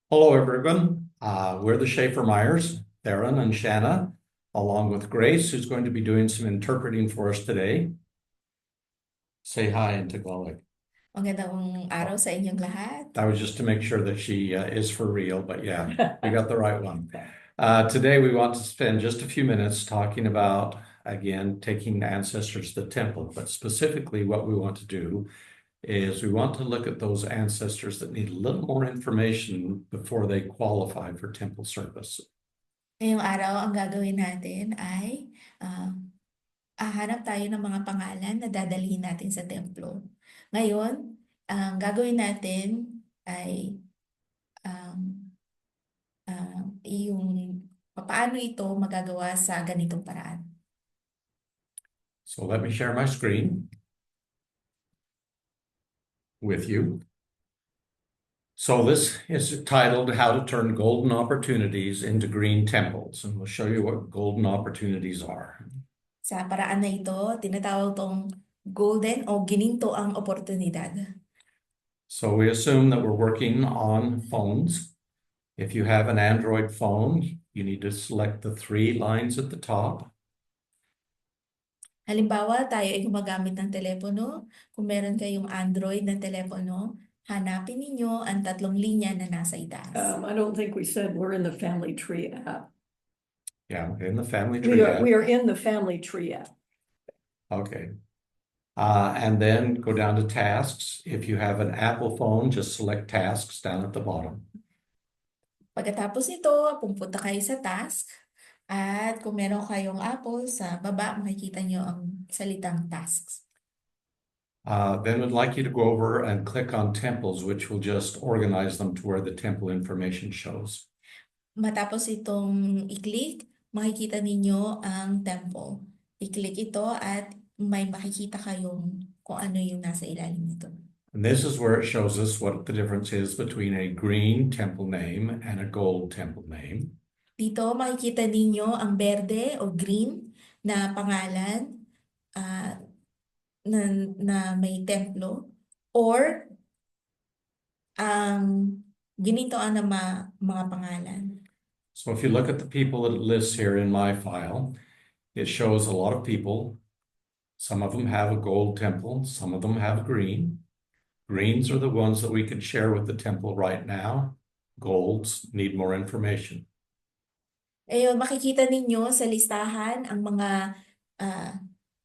Hello, everyone. We're the Schaefer Myers, Theron and Shanna, along with Grace, who's going to be doing some interpreting for us today. Say hi in Tagalog. Magandang araw sa inyong lahat. That was just to make sure that she is for real, but yeah, we got the right one. Today, we want to spend just a few minutes talking about, again, taking ancestors to the temple, but specifically what we want to do is we want to look at those ancestors that need a little more information before they qualify for temple service. Ngayong araw, ang gagawin natin ay hahanap tayo ng mga pangalan na dadalhin natin sa templo. Ngayon, ang gagawin natin ay um, yung paano ito magagawa sa ganitong paraan. So let me share my screen with you. So this is titled How to Turn Golden Opportunities into Green Temples, and we'll show you what golden opportunities are. Sa paraan na ito, tinatawag tong golden o gininto ang oportunidad. So we assume that we're working on phones. If you have an Android phone, you need to select the three lines at the top. Halimbawa, tayo ay gumagamit ng telepono. Kung meron kayong Android na telepono, hanapin ninyo ang tatlong linya na nasa itaas. I don't think we said we're in the family tree app. Yeah, in the family tree app. We are in the family tree app. Okay. And then go down to tasks. If you have an Apple phone, just select tasks down at the bottom. Pagkatapos nito, pupunta kayo sa task. At kung meron kayong Apple, sa baba makikita nyo ang salitang tasks. Then we'd like you to go over and click on temples, which will just organize them to where the temple information shows. Matapos itong i-click, makikita ninyo ang temple. I-click ito at may makikita kayong kung ano yung nasa ilalim nito. And this is where it shows us what the difference is between a green temple name and a gold temple name. Dito makikita ninyo ang berde o green na pangalan na may templo or ang ginito ang mga pangalan. So if you look at the people that it lists here in my file, it shows a lot of people. Some of them have a gold temple, some of them have green. Greens are the ones that we could share with the temple right now. Golds need more information. Ayun, makikita ninyo sa listahan ang mga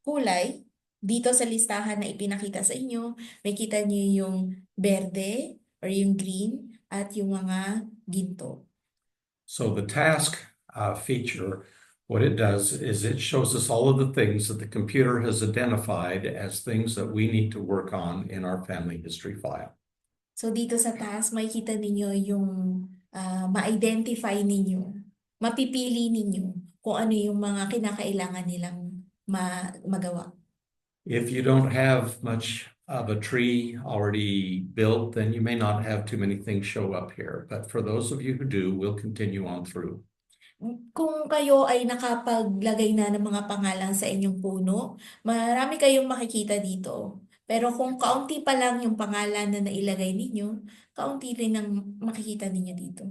kulay. Dito sa listahan na ipinakita sa inyo, makikita niyo yung berde or yung green at yung mga ginto. So the task feature, what it does is it shows us all of the things that the computer has identified as things that we need to work on in our family history file. So dito sa task, makikita ninyo yung ma-identify ninyo, mapipili ninyo kung ano yung mga kinakailangan nilang magawa. If you don't have much of a tree already built, then you may not have too many things show up here. But for those of you who do, we'll continue on through. Kung kayo ay nakapaglagay na ng mga pangalan sa inyong puno, marami kayong makikita dito. Pero kung kaunti pa lang yung pangalan na nailagay ninyo, kaunti rin ang makikita ninyo dito.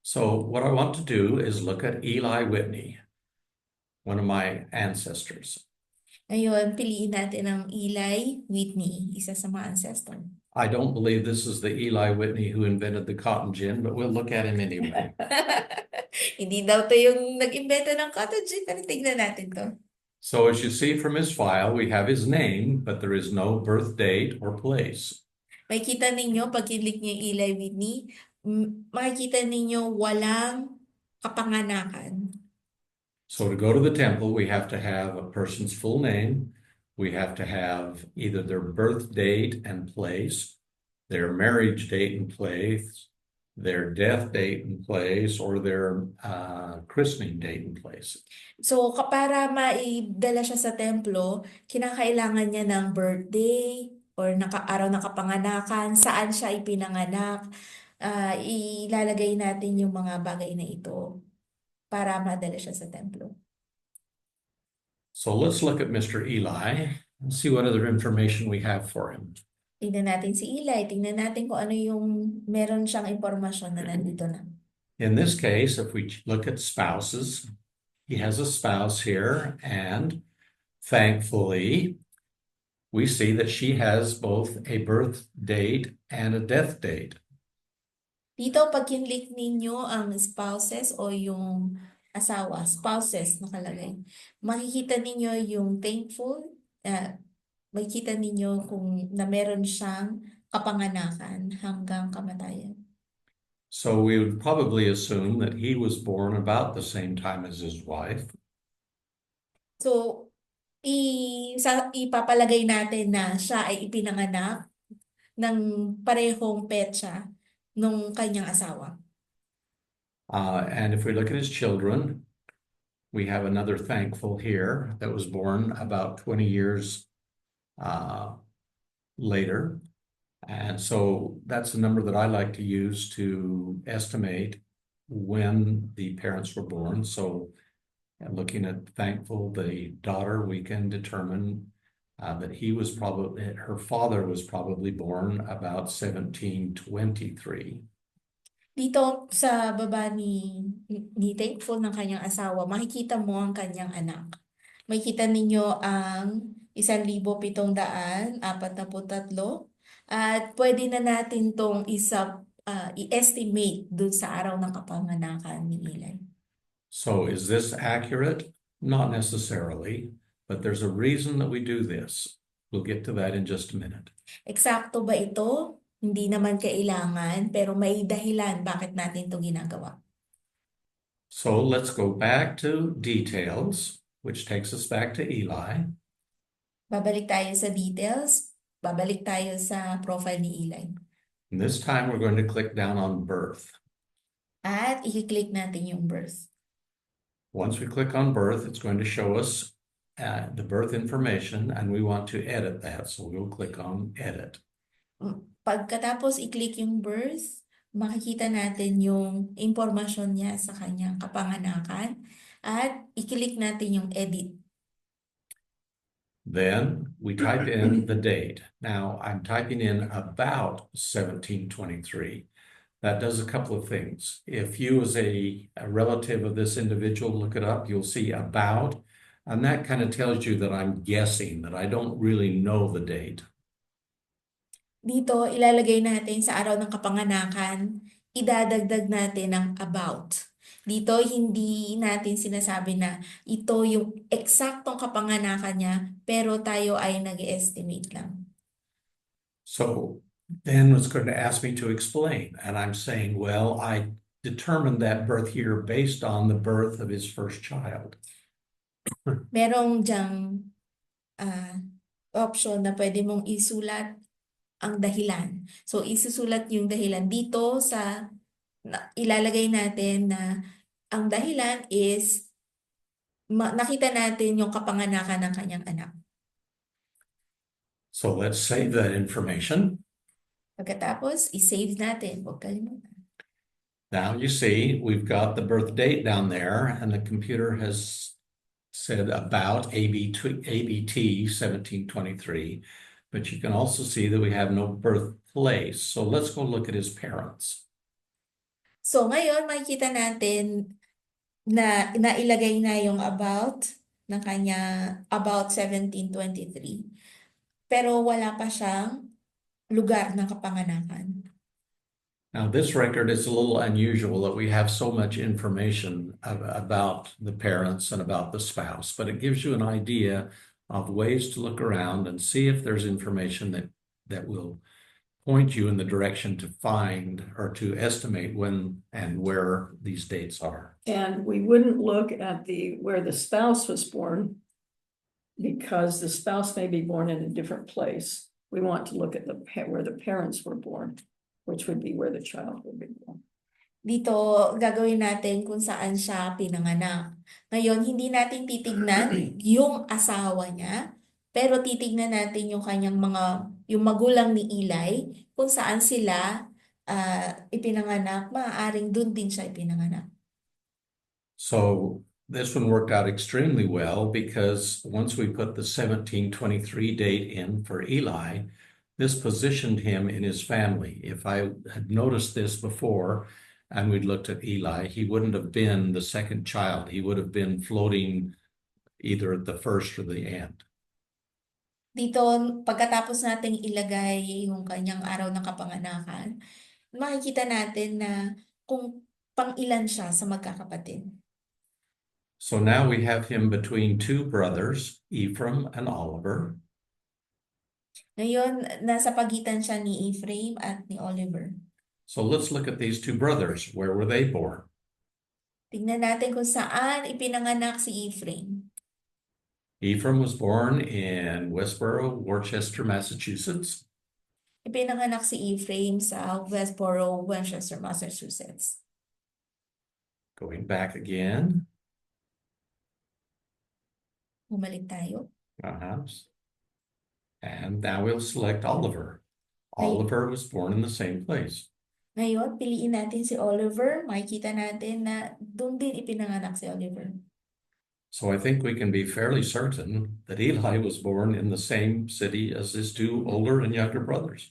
So what I want to do is look at Eli Whitney, one of my ancestors. Ngayon, piliin natin ang Eli Whitney, isa sa mga ancestor. I don't believe this is the Eli Whitney who invented the cotton gin, but we'll look at him anyway. Hindi daw to yung nag-imbento ng cotton gin, pero tignan natin to. So as you see from his file, we have his name, but there is no birth date or place. May kita ninyo, pag click niyo yung Eli Whitney, makikita ninyo walang kapanganakan. So to go to the temple, we have to have a person's full name. We have to have either their birth date and place, their marriage date and place, their death date and place, or their christening date and place. So, para maidala siya sa templo, kinakailangan niya ng birthday or araw ng kapanganakan, saan siya ipinanganak. Ilalagay natin yung mga bagay na ito para madala siya sa templo. So let's look at Mr. Eli and see what other information we have for him. Tingnan natin si Eli, tingnan natin kung ano yung meron siyang impormasyon na nandito na. In this case, if we look at spouses, he has a spouse here, and thankfully, we see that she has both a birth date and a death date. Dito, pag kinlik ninyo ang spouses o yung asawa, spouses nakalagay, makikita ninyo yung thankful, makikita ninyo kung na meron siyang kapanganakan hanggang kamatayan. So we would probably assume that he was born about the same time as his wife. So, ipapalagay natin na siya ay ipinanganak ng parehong petsa nung kanyang asawa. And if we look at his children, we have another thankful here that was born about 20 years later. And so that's the number that I like to use to estimate when the parents were born. So looking at thankful, the daughter, we can determine that her father was probably born about 1723. Dito sa baba ni Thankful ng kanyang asawa, makikita mo ang kanyang anak. Makikita ninyo ang 1,743 at pwede na natin tong i-estimate dun sa araw ng kapanganakan ni Eli. So is this accurate? Not necessarily, but there's a reason that we do this. We'll get to that in just a minute. Eksakto ba ito? Hindi naman kailangan, pero may dahilan bakit natin ito ginagawa. So let's go back to details, which takes us back to Eli. Babalik tayo sa details. Babalik tayo sa profile ni Eli. And this time we're going to click down on birth. At i-click natin yung birth. Once we click on birth, it's going to show us the birth information, and we want to edit that. So we'll click on edit. Pagkatapos i-click yung birth, makikita natin yung impormasyon niya sa kanyang kapanganakan at i-click natin yung edit. Then we type in the date. Now I'm typing in about 1723. That does a couple of things. If you as a relative of this individual look it up, you'll see about, and that kind of tells you that I'm guessing, that I don't really know the date. Dito, ilalagay natin sa araw ng kapanganakan, idadagdag natin ang about. Dito, hindi natin sinasabi na ito yung eksaktong kapanganakan niya, pero tayo ay nag-estimate lang. So then it's going to ask me to explain, and I'm saying, well, I determined that birth year based on the birth of his first child. Merong dyang option na pwede mong isulat ang dahilan. So, isusulat yung dahilan dito ilalagay natin na ang dahilan is nakita natin yung kapanganakan ng kanyang anak. So let's save that information. Pagkatapos, i-save natin. Huwag kalimutan. Now you see we've got the birth date down there, and the computer has said about ABT 1723. But you can also see that we have no birthplace. So let's go look at his parents. So ngayon, makikita natin na nailagay na yung about ng kanya, about 1723. Pero wala pa siyang lugar ng kapanganakan. Now this record is a little unusual that we have so much information about the parents and about the spouse, but it gives you an idea of ways to look around and see if there's information that will point you in the direction to find or to estimate when and where these dates are. And we wouldn't look at where the spouse was born because the spouse may be born in a different place. We want to look at where the parents were born, which would be where the child would be born. Dito, gagawin natin kung saan siya pinanganak. Ngayon, hindi natin titignan yung asawa niya, pero titignan natin yung kanyang yung magulang ni Eli, kung saan sila ipinanganak, maaaring dun din siya ipinanganak. So this one worked out extremely well because once we put the 1723 date in for Eli, this positioned him in his family. If I had noticed this before and we'd looked at Eli, he wouldn't have been the second child. He would have been floating either at the first or the end. Dito, pagkatapos nating ilagay yung kanyang araw ng kapanganakan, makikita natin na kung pang-ilan siya sa magkakapatid. So now we have him between two brothers, Ephraim and Oliver. Ngayon, nasa pagitan siya ni Ephraim at ni Oliver. So let's look at these two brothers. Where were they born? Tingnan natin kung saan ipinanganak si Ephraim. Ephraim was born in Westboro, Worcester, Massachusetts. Ipinanganak si Ephraim sa Westboro, Winchester, Massachusetts. Going back again. Bumalik tayo. And now we'll select Oliver. Oliver was born in the same place. Ngayon, piliin natin si Oliver. Makikita natin na doon din ipinanganak si Oliver. So I think we can be fairly certain that Eli was born in the same city as his two older and younger brothers.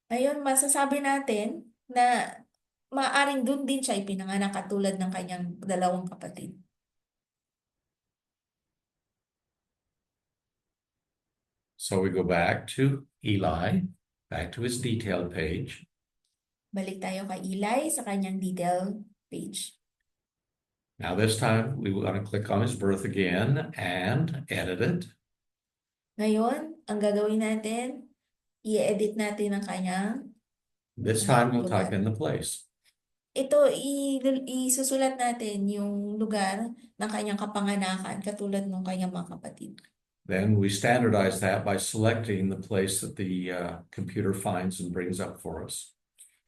Ngayon, masasabi natin na maaaring doon din siya ipinanganak katulad ng kanyang dalawang kapatid. So we go back to Eli, back to his detailed page. Balik tayo kay Eli sa kanyang detail page. Now this time we want to click on his birth again and edit it. Ngayon, ang gagawin natin, i-edit natin ang kanyang This time we'll type in the place. ito, isusulat natin yung lugar ng kanyang kapanganakan katulad ng kanyang mga kapatid. Then we standardize that by selecting the place that the computer finds and brings up for us.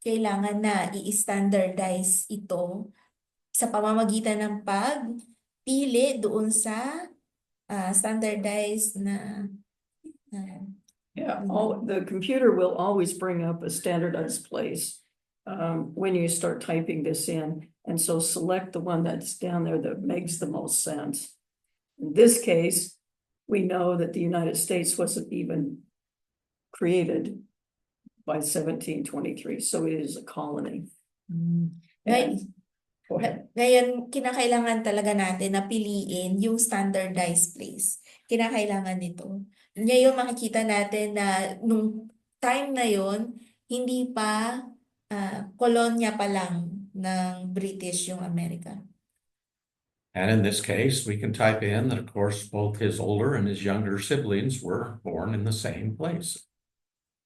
Kailangan na i-standardize ito sa pamamagitan ng pagpili doon sa standardized na Yeah, the computer will always bring up a standardized place when you start typing this in. And so select the one that's down there that makes the most sense. In this case, we know that the United States wasn't even created by 1723, so it is a colony. And, go ahead. Ngayon, kinakailangan talaga natin na piliin yung standardized place. Kinakailangan nito. Ngayon, makikita natin na nung time na yon hindi pa kolonya pa lang ng British yung Amerika. And in this case, we can type in that, of course, both his older and his younger siblings were born in the same place.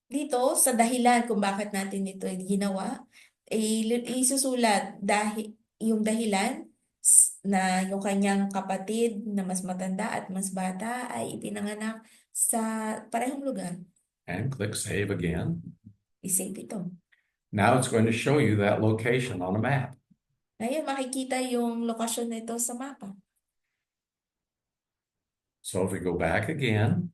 Dito, sa dahilan kung bakit natin ito ginawa, isusulat yung dahilan na yung kanyang kapatid na mas matanda at mas bata ay ipinanganak sa parehong lugar. And click Save again. I-save ito. Now it's going to show you that location on a map. Ngayon, makikita yung lokasyon nito sa mapa. So if we go back again,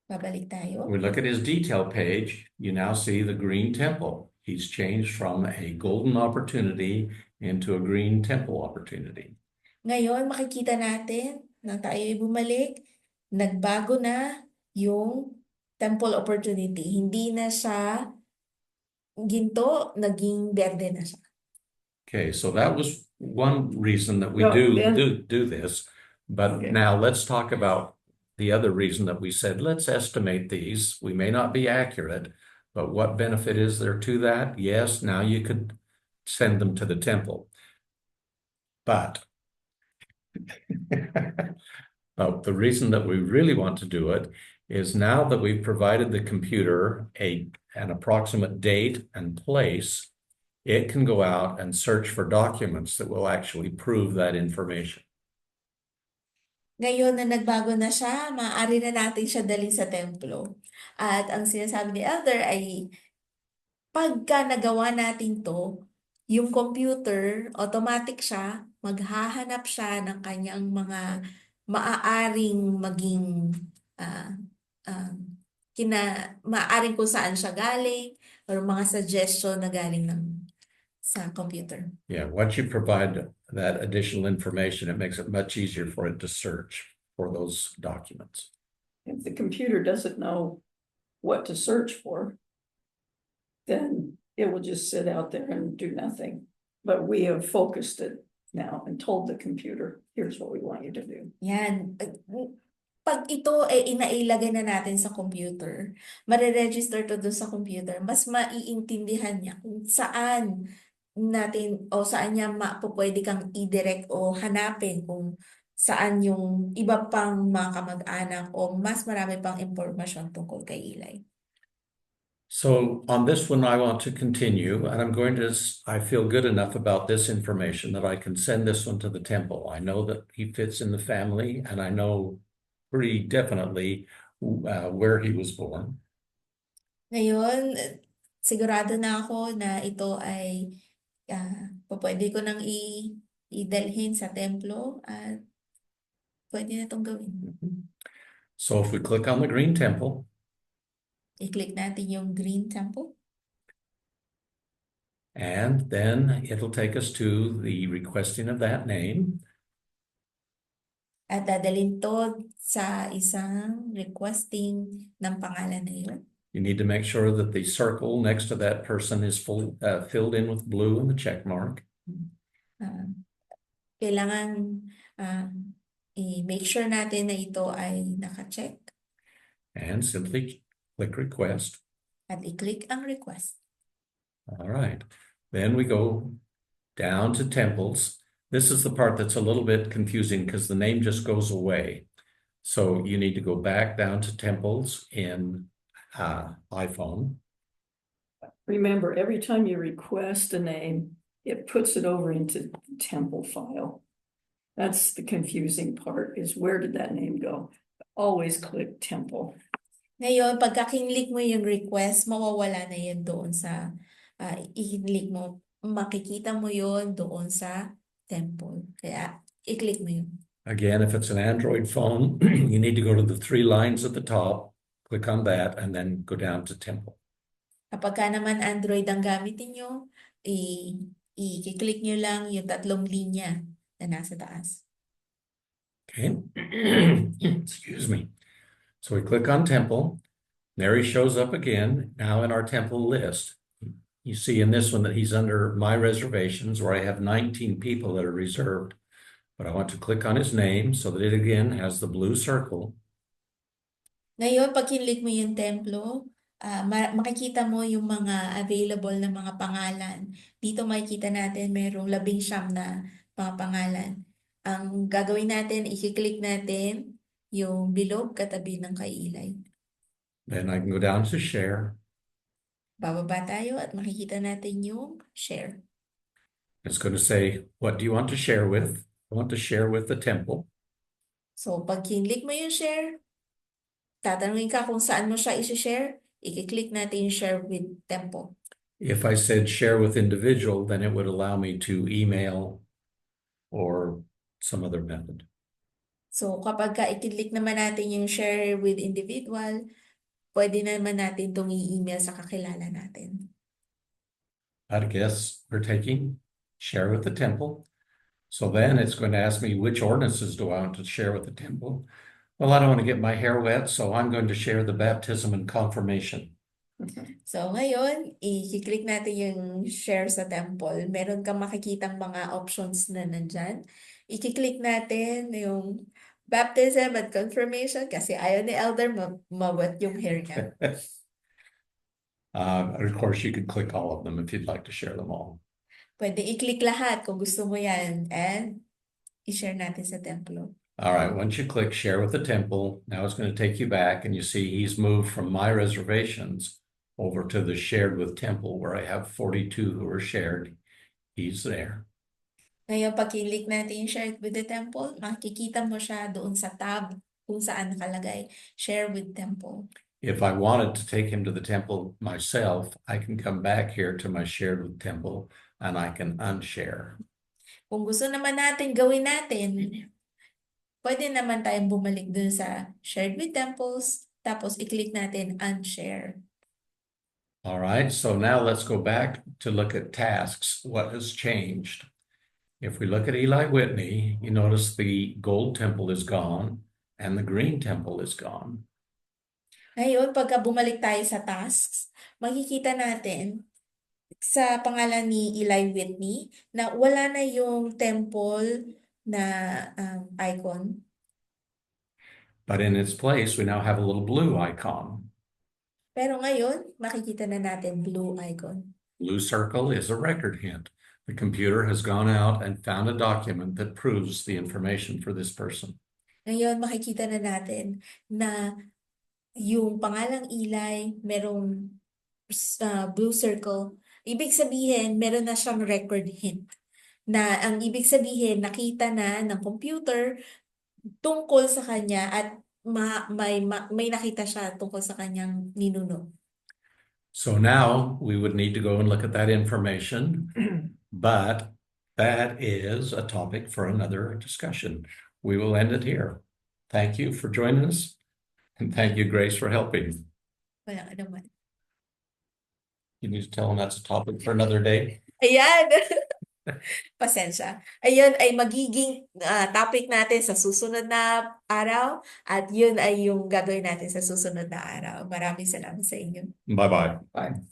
Babalik tayo. we look at his detail page, you now see the green temple. He's changed from a golden opportunity into a green temple opportunity. Ngayon, makikita natin na tayo ay bumalik, nagbago na yung temple opportunity. Hindi na siya ginto, naging berde na siya. Okay, so that was one reason that we No, do then- this. But Okay. now let's talk about the other reason that we said, let's estimate these. We may not be accurate, but what benefit is there to that? Yes, now you could send them to the temple. But the reason that we really want to do it is now that we've provided the computer an approximate date and place, it can go out and search for documents that will actually prove that information. Ngayon na nagbago na siya, maaari na natin siya dalhin sa templo. At ang sinasabi ni Elder ay, pagka nagawa natin to, yung computer, automatic siya, maghahanap siya ng kanyang mga maaaring maging, maaaring kung saan siya galing, or mga suggestion na galing sa computer. Yeah, once you provide that additional information, it makes it much easier for it to search for those documents. If the computer doesn't know what to search for, then it will just sit out there and do nothing. But we have focused it now and told the computer, here's what we want you to do. Yan. Pag ito ay inailagay na natin sa computer, mare-register to doon sa computer, mas maiintindihan niya kung saan natin o saan niya pwede kang i-direct o hanapin kung saan yung iba pang mga kamag-anak o mas marami pang impormasyon tungkol kay Eli. So on this one, I want to continue, and I'm going to, I feel good enough about this information that I can send this one to the temple. I know that he fits in the family, and I know pretty definitely where he was born. Ngayon, sigurado na ako na ito ay pwede ko nang idalhin sa templo at pwede na itong gawin. So if we click on the green temple, I-click natin yung green temple. and then it'll take us to the requesting of that name. At dadalhin to sa isang requesting ng pangalan na yun. You need to make sure that the circle next to that person is filled in with blue and the check mark. Kailangan i-make sure natin na ito ay naka-check And simply click request. at i-click ang request. All right. Then we go down to temples. This is the part that's a little bit confusing because the name just goes away. So you need to go back down to temples in iPhone. Remember, every time you request a name, it puts it over into the temple file. That's the confusing part, is where did that name go? Always click temple. Ngayon, pagka kinlik mo yung request, mawawala na yun doon sa i-click mo. Makikita mo yun doon sa temple. Kaya i-click mo yun. Again, if it's an Android phone, you need to go to the 3 lines at the top, click on that, and then go down to temple. Kapag ka naman Android ang gamitin nyo, i-click nyo lang yung 3 linya na nasa taas. Okay. Excuse me. So we click on temple. There he shows up again, now in our temple list. You see in this one that he's under my reservations, where I have 19 people that are reserved. But I want to click on his name so that it again has the blue circle. Ngayon, pag kinlik mo yung templo, makikita mo yung mga available na mga pangalan. Dito makikita natin mayroong 19 na mga pangalan. Ang gagawin natin, i-click natin yung bilog katabi ng kay Eli. Then I can go down to share. Bababa tayo at makikita natin yung share. It's going to say, what do you want to share with? I want to share with the temple. So, pag kinlik mo yung share, tatanungin ka kung saan mo siya i-share, i-click natin yung share with temple. If I said share with individual, then it would allow me to email or some other method. So, kapag ka i-click naman natin yung share with individual, pwede naman natin itong i-email sa kakilala natin. I guess we're taking share with the temple. So then it's going to ask me which ordinances do I want to share with the temple. Well, I don't want to get my hair wet, so I'm going to share the baptism and confirmation. So, ngayon, i-click natin yung share sa temple. Meron kang makikitang mga options na nandyan. I-click natin yung baptism and confirmation kasi ayaw ni Elder mawet yung hair niya. Of course, you could click all of them if you'd like to share them all. Pwede i-click lahat kung gusto mo yan and i-share natin sa templo. All right, once you click share with the temple, now it's going to take you back and you see he's moved from my reservations over to the shared with temple where I have 42 who are shared. He's there. Ngayon, pag i-click natin yung share with the temple, makikita mo siya doon sa tab kung saan nakalagay, share with temple. If I wanted to take him to the temple myself, I can come back here to my shared with temple and I can unshare. Kung gusto naman natin gawin natin, pwede naman tayong bumalik dun sa shared with temples, tapos i-click natin unshare. All right, so now let's go back to look at tasks. What has changed? If we look at Eli Whitney, you notice the gold temple is gone and the green temple is gone. Ngayon, pagka bumalik tayo sa tasks, makikita natin sa pangalan ni Eli Whitney na wala na yung temple na icon. But in its place, we now have a little blue icon. Pero ngayon, makikita na natin blue icon. Blue circle is a record hint. The computer has gone out and found a document that proves the information for this person. Ngayon, makikita na natin na yung pangalang Eli, merong blue circle. Ibig sabihin, meron na siyang record hint. Na ang ibig sabihin, nakita na ng computer tungkol sa kanya at may nakita siya tungkol sa kanyang ninuno. So now we would need to go and look at that information, but that is a topic for another discussion. We will end it here. Thank you for joining us, and thank you, Grace, for helping. Wala ka naman. You need to tell them that's a topic for another day. Ayan! Pasensya. Ayun ay magiging topic natin sa susunod na araw at yun ay yung gagawin natin sa susunod na araw. Maraming salamat sa inyo. Bye-bye. Bye.